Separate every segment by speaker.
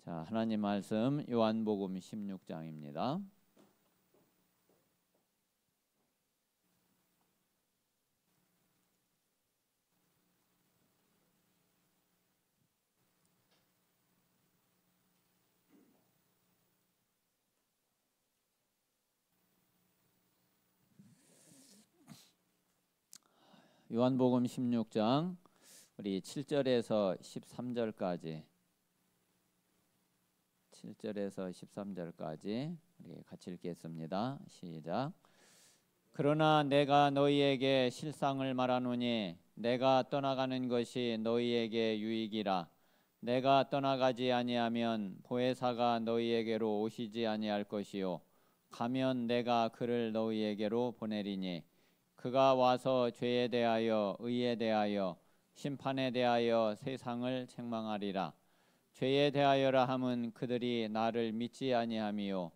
Speaker 1: 자, 하나님 말씀 요한복음 16장입니다. 요한복음 16장 우리 7절에서 13절까지 우리 같이 읽겠습니다. 시작. 그러나 내가 너희에게 실상을 말하노니 내가 떠나가는 것이 너희에게 유익이라. 내가 떠나가지 아니하면 보혜사가 너희에게로 오시지 아니할 것이요 가면 내가 그를 너희에게로 보내리니 그가 와서 죄에 대하여 의에 대하여 심판에 대하여 세상을 책망하리라. 죄에 대하여라 함은 그들이 나를 믿지 아니함이요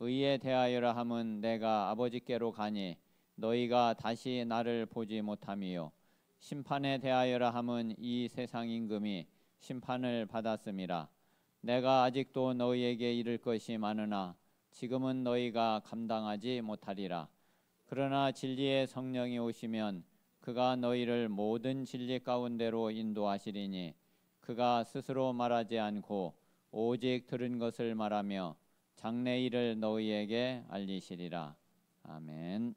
Speaker 1: 의에 대하여라 함은 내가 아버지께로 가니 너희가 다시 나를 보지 못함이요 심판에 대하여라 함은 이 세상 임금이 심판을 받았음이라. 내가 아직도 너희에게 이를 것이 많으나 지금은 너희가 감당하지 못하리라. 그러나 진리의 성령이 오시면 그가 너희를 모든 진리 가운데로 인도하시리니 그가 스스로 말하지 않고 오직 들은 것을 말하며 장래 일을 너희에게 알리시리라. 아멘.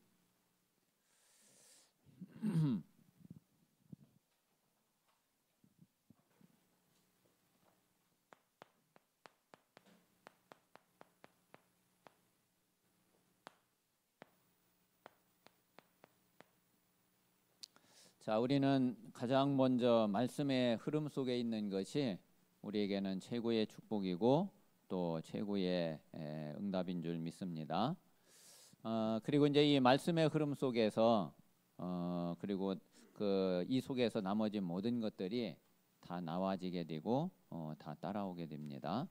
Speaker 1: 자, 우리는 가장 먼저 말씀의 흐름 속에 있는 것이 우리에게는 최고의 축복이고 또 최고의 응답인 줄 믿습니다. 그리고 이제 이 말씀의 흐름 속에서 그리고 이 속에서 나머지 모든 것들이 다 나와지게 되고 다 따라오게 됩니다.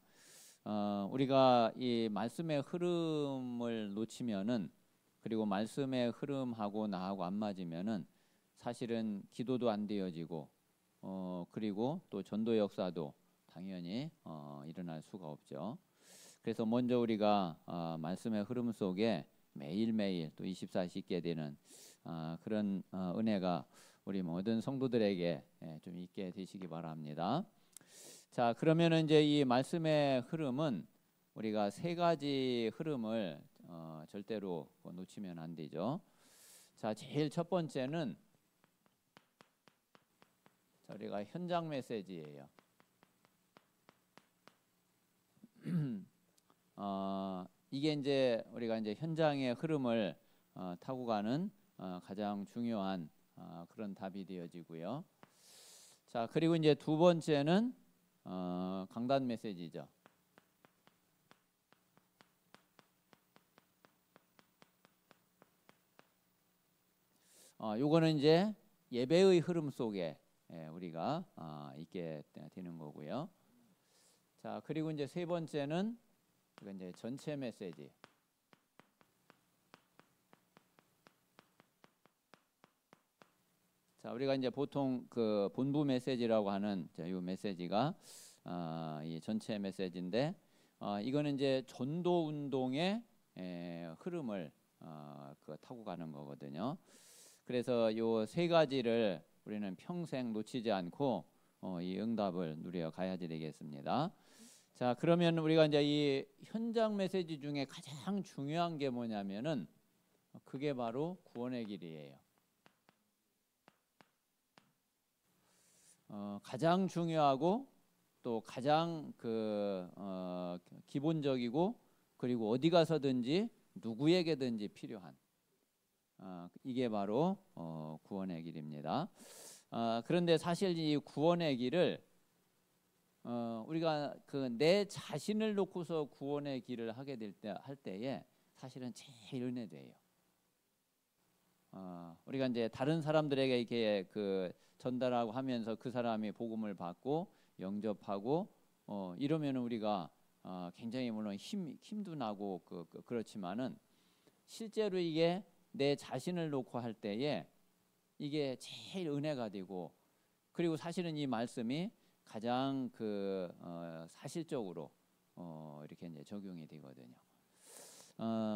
Speaker 1: 우리가 이 말씀의 흐름을 놓치면은 그리고 말씀의 흐름하고 나하고 안 맞으면은 사실은 기도도 안 되어지고 그리고 또 전도 역사도 당연히 일어날 수가 없죠. 그래서 먼저 우리가 말씀의 흐름 속에 매일매일 또 24시 있게 되는 그런 은혜가 우리 모든 성도들에게 좀 있게 되시기 바랍니다. 자, 그러면 이제 이 말씀의 흐름은 우리가 세 가지 흐름을 절대로 놓치면 안 되죠. 자, 제일 첫 번째는 우리가 현장 메시지예요. 이게 이제 우리가 이제 현장의 흐름을 타고 가는 가장 중요한 그런 답이 되어지고요. 자, 그리고 이제 두 번째는 강단 메시지죠. 요거는 이제 예배의 흐름 속에 우리가 있게 되는 거고요. 자, 그리고 이제 세 번째는 이제 전체 메시지. 자, 우리가 이제 보통 그 본부 메시지라고 하는 이 메시지가 이 전체 메시지인데 이거는 이제 전도 운동의 흐름을 타고 가는 거거든요. 그래서 요 세 가지를 우리는 평생 놓치지 않고 이 응답을 누려 가야지 되겠습니다. 자, 그러면 우리가 이제 이 현장 메시지 중에 가장 중요한 게 뭐냐면은 그게 바로 구원의 길이에요. 가장 중요하고 또 가장 기본적이고 그리고 어디 가서든지 누구에게든지 필요한 이게 바로 구원의 길입니다. 그런데 사실 이 구원의 길을 우리가 내 자신을 놓고서 구원의 길을 하게 할 때에 사실은 제일 은혜돼요. 우리가 이제 다른 사람들에게 이렇게 전달하고 하면서 그 사람이 복음을 받고 영접하고 이러면 우리가 굉장히 물론 힘도 나고 그렇지만은 실제로 이게 내 자신을 놓고 할 때에 이게 제일 은혜가 되고 그리고 사실은 이 말씀이 가장 사실적으로 이렇게 이제 적용이 되거든요.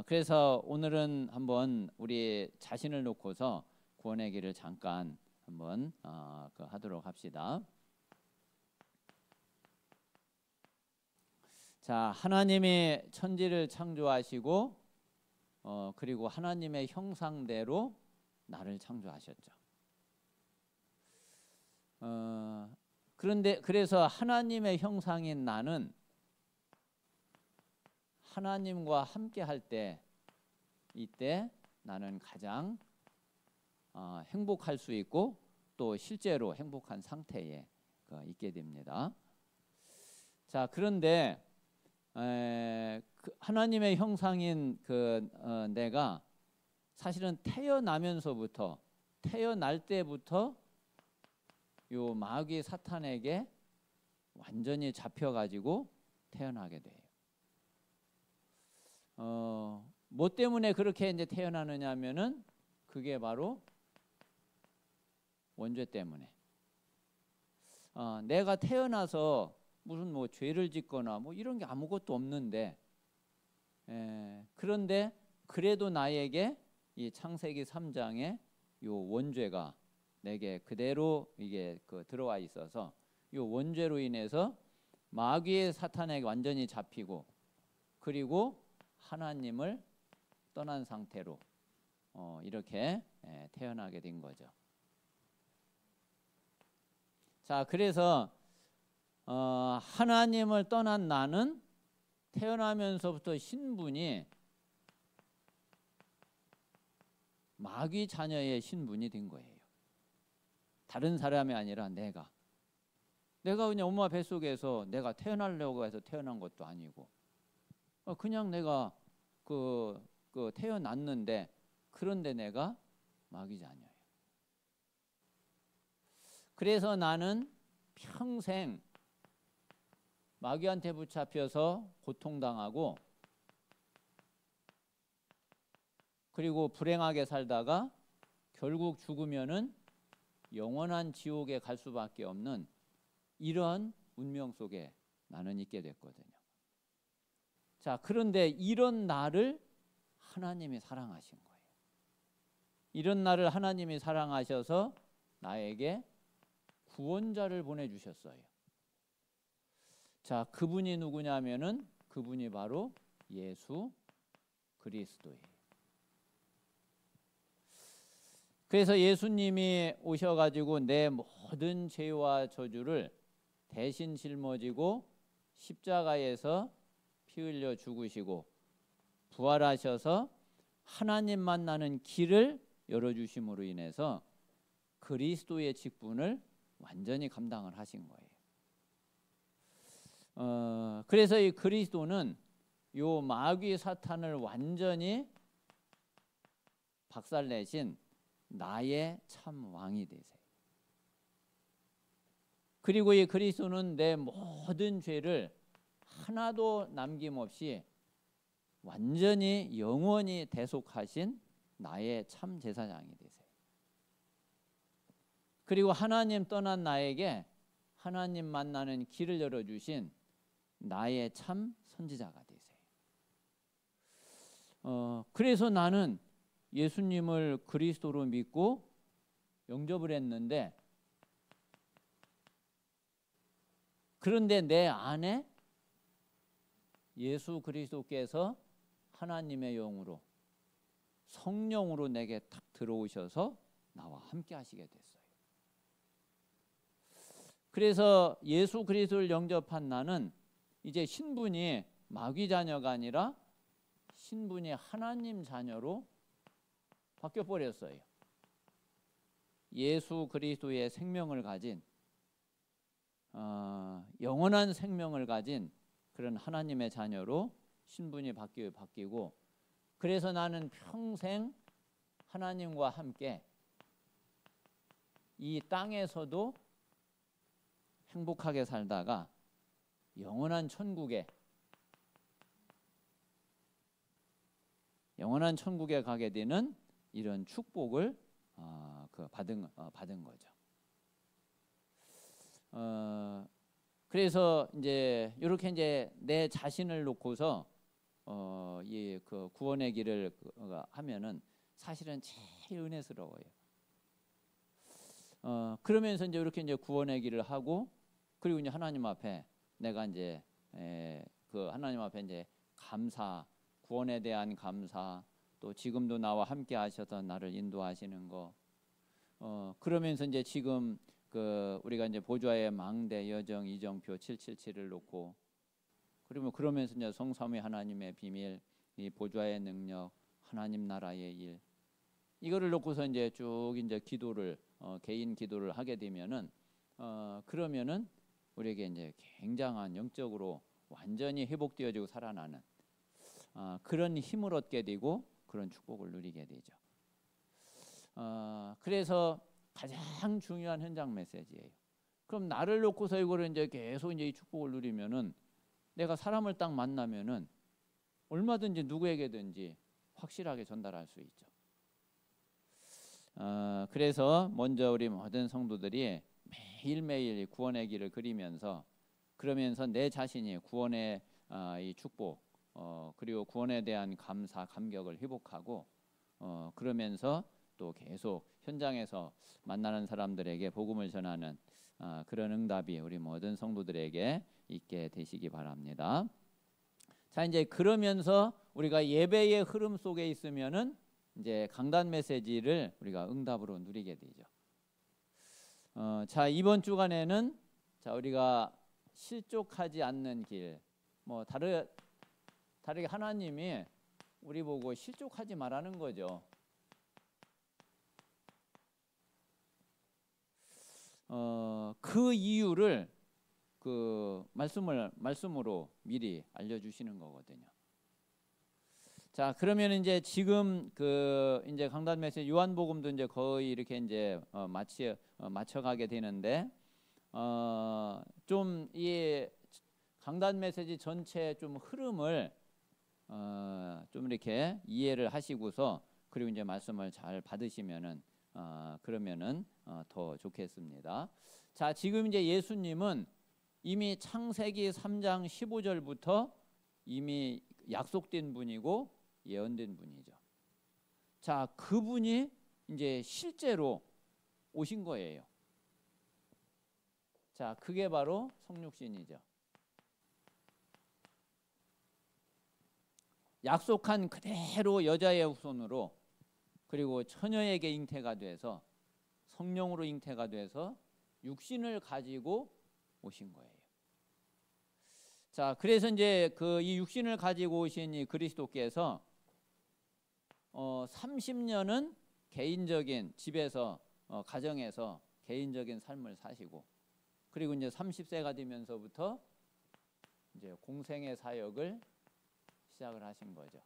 Speaker 1: 그래서 오늘은 한번 우리 자신을 놓고서 구원의 길을 잠깐 한번 하도록 합시다. 자, 하나님이 천지를 창조하시고 그리고 하나님의 형상대로 나를 창조하셨죠. 그런데 그래서 하나님의 형상인 나는 하나님과 함께 할 때 이때 나는 가장 행복할 수 있고 또 실제로 행복한 상태에 있게 됩니다. 자, 그런데 하나님의 형상인 내가 사실은 태어날 때부터 요 마귀 사탄에게 완전히 잡혀가지고 태어나게 돼요. 뭐 때문에 그렇게 이제 태어나느냐 하면은 그게 바로 원죄 때문에. 내가 태어나서 무슨 뭐 죄를 짓거나 뭐 이런 게 아무것도 없는데, 그런데 그래도 나에게 이 창세기 3장에 요 원죄가 내게 그대로 이게 들어와 있어서 요 원죄로 인해서 마귀의 사탄에게 완전히 잡히고 그리고 하나님을 떠난 상태로 이렇게 태어나게 된 거죠. 자, 그래서 하나님을 떠난 나는 태어나면서부터 신분이 마귀 자녀의 신분이 된 거예요. 다른 사람이 아니라 내가 그냥 엄마 뱃속에서 내가 태어나려고 해서 태어난 것도 아니고 그냥 내가 태어났는데 그런데 내가 마귀 자녀예요. 그래서 나는 평생 마귀한테 붙잡혀서 고통당하고 그리고 불행하게 살다가 결국 죽으면은 영원한 지옥에 갈 수밖에 없는 이런 운명 속에 나는 있게 됐거든요. 자, 그런데 이런 나를 하나님이 사랑하신 거예요. 이런 나를 하나님이 사랑하셔서 나에게 구원자를 보내주셨어요. 자, 그분이 누구냐면은 그분이 바로 예수 그리스도예요. 그래서 예수님이 오셔가지고 내 모든 죄와 저주를 대신 짊어지고 십자가에서 피 흘려 죽으시고 부활하셔서 하나님 만나는 길을 열어주심으로 인해서 그리스도의 직분을 완전히 감당을 하신 거예요. 그래서 이 그리스도는 요 마귀 사탄을 완전히 박살내신 나의 참 왕이 되세요. 그리고 이 그리스도는 내 모든 죄를 하나도 남김없이 완전히 영원히 대속하신 나의 참 제사장이 되세요. 그리고 하나님 떠난 나에게 하나님 만나는 길을 열어주신 나의 참 선지자가 되세요. 그래서 나는 예수님을 그리스도로 믿고 영접을 했는데 그런데 내 안에 예수 그리스도께서 하나님의 영으로 성령으로 내게 탁 들어오셔서 나와 함께 하시게 됐어요. 그래서 예수 그리스도를 영접한 나는 이제 신분이 마귀 자녀가 아니라 신분이 하나님 자녀로 바뀌어 버렸어요. 예수 그리스도의 생명을 가진 영원한 생명을 가진 그런 하나님의 자녀로 신분이 바뀌고 그래서 나는 평생 하나님과 함께 이 땅에서도 행복하게 살다가 영원한 천국에 가게 되는 이런 축복을 받은 거죠. 그래서 이제 이렇게 이제 내 자신을 놓고서 이 그 구원의 길을 하면은 사실은 제일 은혜스러워요. 그러면서 이제 이렇게 이제 구원의 길을 하고, 그리고 이제 하나님 앞에 내가 이제 그 하나님 앞에 이제 감사, 구원에 대한 감사, 또 지금도 나와 함께 하셔서 나를 인도하시는 거, 그러면서 이제 지금 그 우리가 이제 보좌의 망대 여정 이정표 777을 놓고, 그리고 그러면서 이제 성삼위 하나님의 비밀, 이 보좌의 능력, 하나님 나라의 일, 이거를 놓고서 이제 쭉 이제 기도를 개인 기도를 하게 되면은 그러면은 우리에게 이제 굉장한 영적으로 완전히 회복되어지고 살아나는 그런 힘을 얻게 되고 그런 축복을 누리게 되죠. 그래서 가장 중요한 현장 메시지예요. 그럼 나를 놓고서 이거를 이제 계속 이제 이 축복을 누리면은 내가 사람을 딱 만나면은 얼마든지 누구에게든지 확실하게 전달할 수 있죠. 그래서 먼저 우리 모든 성도들이 매일매일 구원의 길을 그리면서, 그러면서 내 자신이 구원의 이 축복, 그리고 구원에 대한 감사, 감격을 회복하고, 그러면서 또 계속 현장에서 만나는 사람들에게 복음을 전하는 그런 응답이 우리 모든 성도들에게 있게 되시기 바랍니다. 자, 이제 그러면서 우리가 예배의 흐름 속에 있으면은 이제 강단 메시지를 우리가 응답으로 누리게 되죠. 자, 이번 주간에는 자, 우리가 실족하지 않는 길, 뭐 다르게 하나님이 우리 보고 실족하지 말라는 거죠. 그 이유를 그 말씀으로 미리 알려주시는 거거든요. 자, 그러면 이제 지금 그 이제 강단 메시지 요한복음도 이제 거의 이렇게 이제 맞춰가게 되는데, 좀 이 강단 메시지 전체 좀 흐름을 좀 이렇게 이해를 하시고서, 그리고 이제 말씀을 잘 받으시면은 그러면은 더 좋겠습니다. 자, 지금 이제 예수님은 이미 창세기 3장 15절부터 이미 약속된 분이고 예언된 분이죠. 자, 그분이 이제 실제로 오신 거예요. 자, 그게 바로 성육신이죠. 약속한 그대로 여자의 후손으로, 그리고 처녀에게 잉태가 돼서 성령으로 잉태가 돼서 육신을 가지고 오신 거예요. 자, 그래서 이제 그 이 육신을 가지고 오신 이 그리스도께서 30년은 개인적인 집에서 가정에서 개인적인 삶을 사시고, 그리고 이제 30세가 되면서부터 이제 공생의 사역을 시작을 하신 거죠.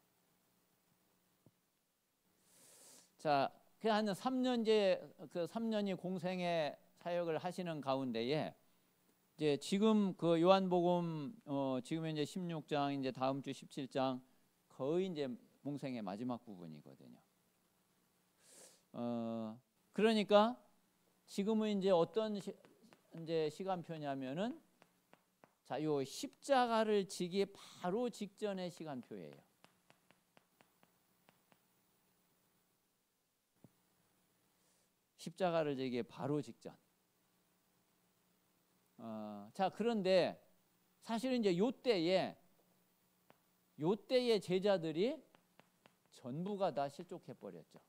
Speaker 1: 자, 그 한 3년 이제 그 3년이 공생의 사역을 하시는 가운데에 이제 지금 그 요한복음 지금 이제 16장, 이제 다음 주 17장 거의 이제 공생의 마지막 부분이거든요. 그러니까 지금은 이제 어떤 이제 시간표냐면은 자, 요 십자가를 지기 바로 직전의 시간표예요. 십자가를 지기 바로 직전. 자, 그런데 사실은 이제 요때에 제자들이 전부가 다 실족해 버렸죠.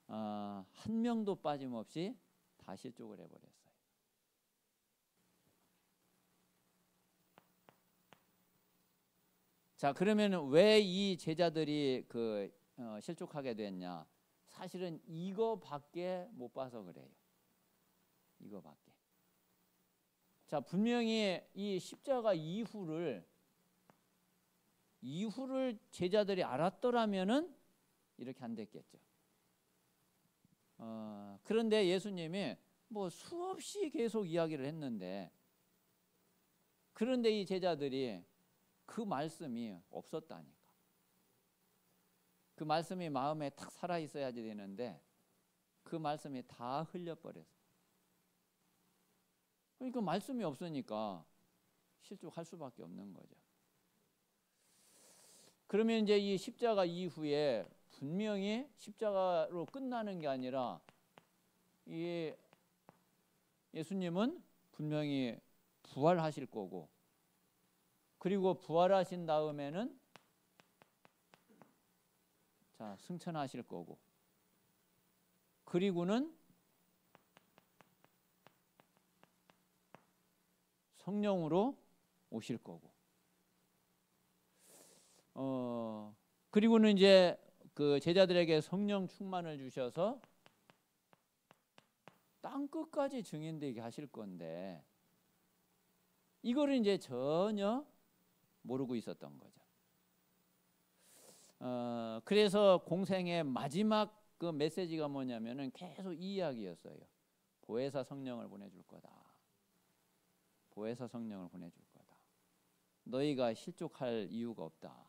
Speaker 1: 한 명도 빠짐없이 다 실족을 해버렸어요. 자, 그러면 왜 이 제자들이 실족하게 됐냐? 사실은 이거밖에 못 봐서 그래요. 이거밖에. 자, 분명히 이 십자가 이후를 제자들이 알았더라면은 이렇게 안 됐겠죠. 그런데 예수님이 뭐 수없이 계속 이야기를 했는데, 그런데 이 제자들이 그 말씀이 없었다니까. 그 말씀이 마음에 탁 살아 있어야지 되는데 그 말씀이 다 흘려버렸어요. 그러니까 말씀이 없으니까 실족할 수밖에 없는 거죠. 그러면 이제 이 십자가 이후에 분명히 십자가로 끝나는 게 아니라 이 예수님은 분명히 부활하실 거고, 그리고 부활하신 다음에는 자 승천하실 거고, 그리고는 성령으로 오실 거고, 그리고는 이제 그 제자들에게 성령 충만을 주셔서 땅 끝까지 증인되게 하실 건데, 이거를 이제 전혀 모르고 있었던 거죠. 그래서 공생의 마지막 그 메시지가 뭐냐면은 계속 이 이야기였어요. 보혜사 성령을 보내줄 거다. 보혜사 성령을 보내줄 거다. 너희가 실족할 이유가 없다.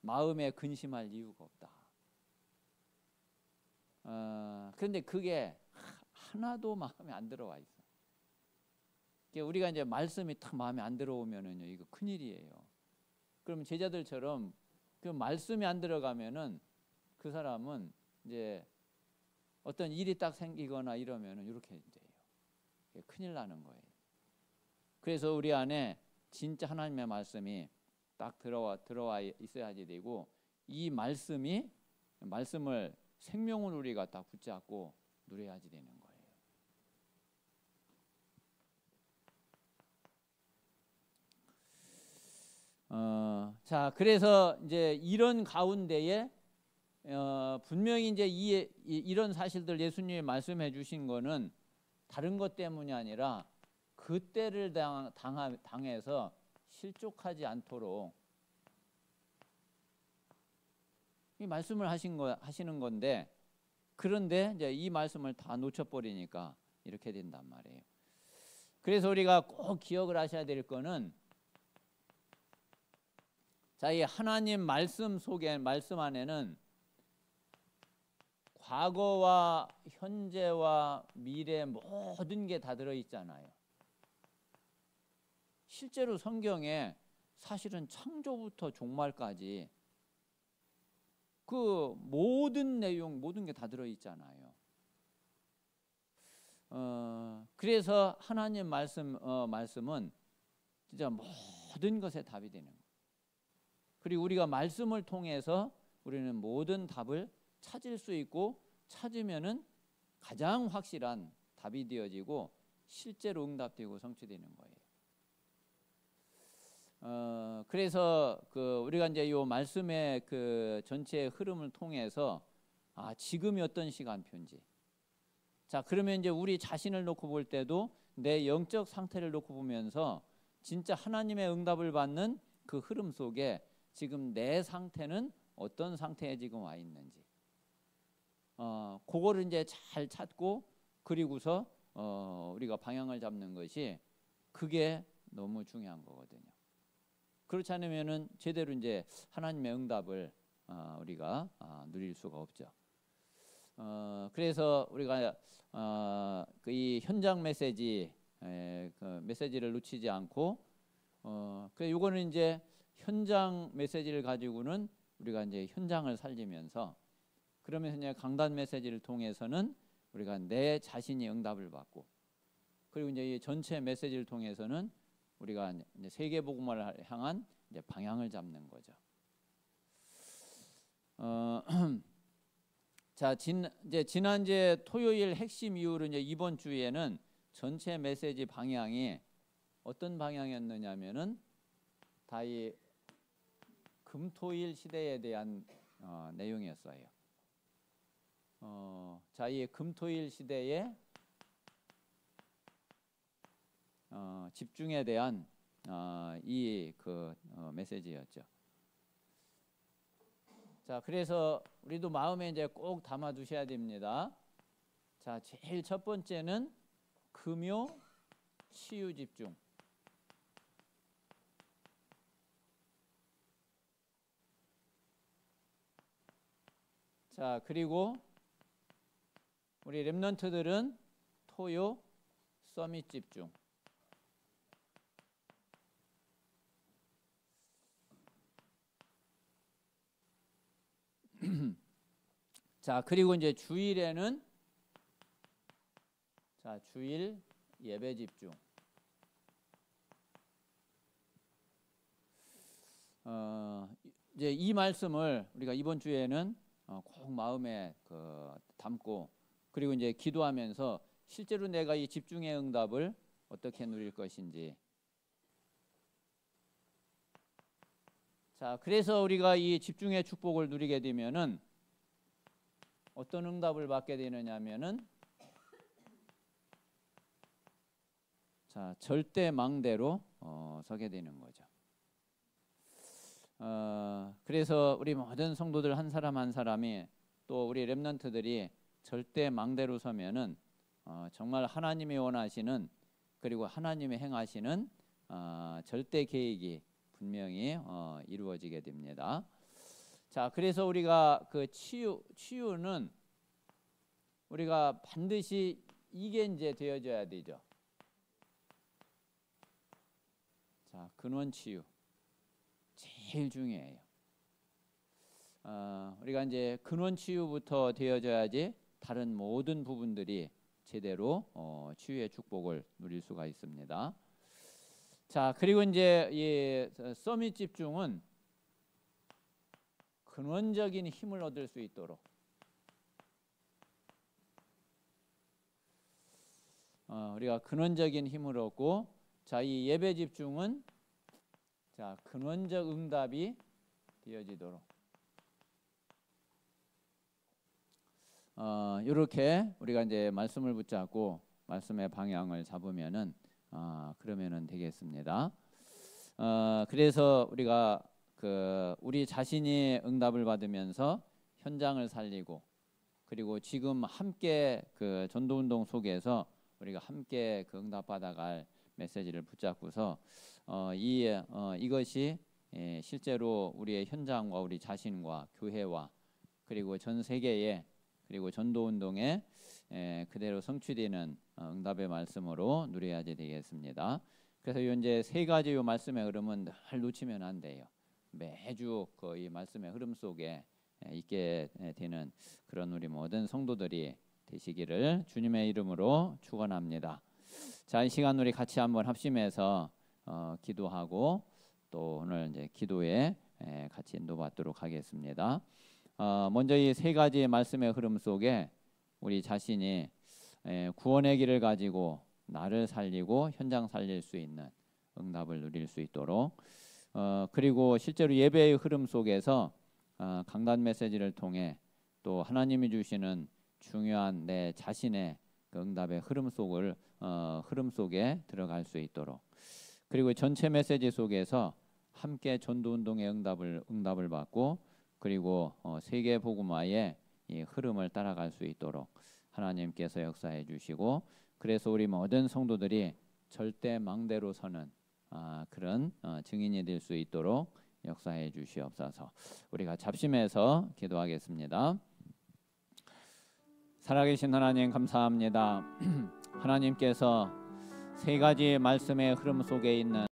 Speaker 1: 마음에 근심할 이유가 없다. 그런데 그게 하나도 마음에 안 들어와 있어. 우리가 이제 말씀이 딱 마음에 안 들어오면은요, 이거 큰일이에요. 그럼 제자들처럼 그 말씀이 안 들어가면은 그 사람은 이제 어떤 일이 딱 생기거나 이러면은 이렇게 돼요. 큰일 나는 거예요. 그래서 우리 안에 진짜 하나님의 말씀이 딱 들어와 있어야지 되고, 이 말씀을 생명으로 우리가 딱 붙잡고 누려야지 되는 거예요. 자, 그래서 이제 이런 가운데에 분명히 이제 이런 사실들 예수님이 말씀해 주신 거는 다른 것 때문이 아니라 그때를 당해서 실족하지 않도록 이 말씀을 하시는 건데, 그런데 이제 이 말씀을 다 놓쳐버리니까 이렇게 된단 말이에요. 그래서 우리가 꼭 기억을 하셔야 될 거는, 자, 이 하나님 말씀 속에, 말씀 안에는 과거와 현재와 미래 모든 게 다 들어있잖아요. 실제로 성경에 사실은 창조부터 종말까지 그 모든 내용, 모든 게 다 들어있잖아요. 그래서 하나님 말씀은 진짜 모든 것에 답이 되는 거예요. 그리고 우리가 말씀을 통해서 우리는 모든 답을 찾을 수 있고, 찾으면은 가장 확실한 답이 되어지고 실제로 응답되고 성취되는 거예요. 그래서 우리가 이제 이 말씀의 그 전체 흐름을 통해서 지금이 어떤 시간표인지, 자 그러면 이제 우리 자신을 놓고 볼 때도 내 영적 상태를 놓고 보면서 진짜 하나님의 응답을 받는 그 흐름 속에 지금 내 상태는 어떤 상태에 지금 와 있는지, 그거를 이제 잘 찾고, 그리고서 우리가 방향을 잡는 것이, 그게 너무 중요한 거거든요. 그렇지 않으면은 제대로 이제 하나님의 응답을 우리가 누릴 수가 없죠. 그래서 우리가 이 현장 메시지, 그 메시지를 놓치지 않고, 그래 요거는 이제 현장 메시지를 가지고는 우리가 이제 현장을 살리면서, 그러면서 이제 강단 메시지를 통해서는 우리가 내 자신이 응답을 받고, 그리고 이제 이 전체 메시지를 통해서는 우리가 이제 세계 복음화를 향한 이제 방향을 잡는 거죠. 자, 이제 지난주에 토요일 핵심 이후로 이제 이번 주에는 전체 메시지 방향이 어떤 방향이었느냐면은 다 이 금토일 시대에 대한 내용이었어요. 자, 이 금토일 시대의 집중에 대한 이 메시지였죠. 자, 그래서 우리도 마음에 이제 꼭 담아 두셔야 됩니다. 자, 제일 첫 번째는 금요 치유 집중. 자, 그리고 우리 렘넌트들은 토요 서밋 집중. 자, 그리고 이제 주일에는 자, 주일 예배 집중. 이제 이 말씀을 우리가 이번 주에는 꼭 마음에 담고, 그리고 이제 기도하면서 실제로 내가 이 집중의 응답을 어떻게 누릴 것인지. 자, 그래서 우리가 이 집중의 축복을 누리게 되면은 어떤 응답을 받게 되느냐면은, 자, 절대망대로 서게 되는 거죠. 그래서 우리 모든 성도들 한 사람 한 사람이, 또 우리 렘넌트들이 절대망대로 서면은 정말 하나님이 원하시는, 그리고 하나님이 행하시는 절대 계획이 분명히 이루어지게 됩니다. 자, 그래서 우리가 그 치유는 우리가 반드시 이게 이제 되어져야 되죠. 자, 근원 치유 제일 중요해요. 우리가 이제 근원 치유부터 되어져야지 다른 모든 부분들이 제대로 치유의 축복을 누릴 수가 있습니다. 자, 그리고 이제 이 서밋 집중은 근원적인 힘을 얻을 수 있도록 우리가 근원적인 힘을 얻고, 자, 이 예배 집중은 자, 근원적 응답이 되어지도록 이렇게 우리가 이제 말씀을 붙잡고 말씀의 방향을 잡으면은 그러면은 되겠습니다. 그래서 우리가 우리 자신이 응답을 받으면서 현장을 살리고, 그리고 지금 함께 전도운동 속에서 우리가 함께 응답 받아갈 메시지를 붙잡고서 이것이 실제로 우리의 현장과 우리 자신과 교회와 그리고 전 세계에, 그리고 전도운동에 그대로 성취되는 응답의 말씀으로 누려야지 되겠습니다. 그래서 이제 세 가지 요 말씀의 흐름은 늘 놓치면 안 돼요. 매주 이 말씀의 흐름 속에 있게 되는 그런 우리 모든 성도들이 되시기를 주님의 이름으로 축원합니다. 자, 이 시간 우리 같이 한번 합심해서 기도하고, 또 오늘 이제 기도에 같이 인도받도록 하겠습니다. 먼저 이 세 가지 말씀의 흐름 속에 우리 자신이 구원의 길을 가지고 나를 살리고 현장 살릴 수 있는 응답을 누릴 수 있도록, 그리고 실제로 예배의 흐름 속에서 강단 메시지를 통해 또 하나님이 주시는 중요한 내 자신의 응답의 흐름 속에 들어갈 수 있도록, 그리고 전체 메시지 속에서 함께 전도운동의 응답을 받고, 그리고 세계 복음화의 이 흐름을 따라갈 수 있도록 하나님께서 역사해 주시고, 그래서 우리 모든 성도들이 절대 망대로 서는 그런 증인이 될 수 있도록 역사해 주시옵소서. 우리가 잡심해서 기도하겠습니다. 살아계신 하나님 감사합니다. 하나님께서 세 가지 말씀의 흐름 속에 있는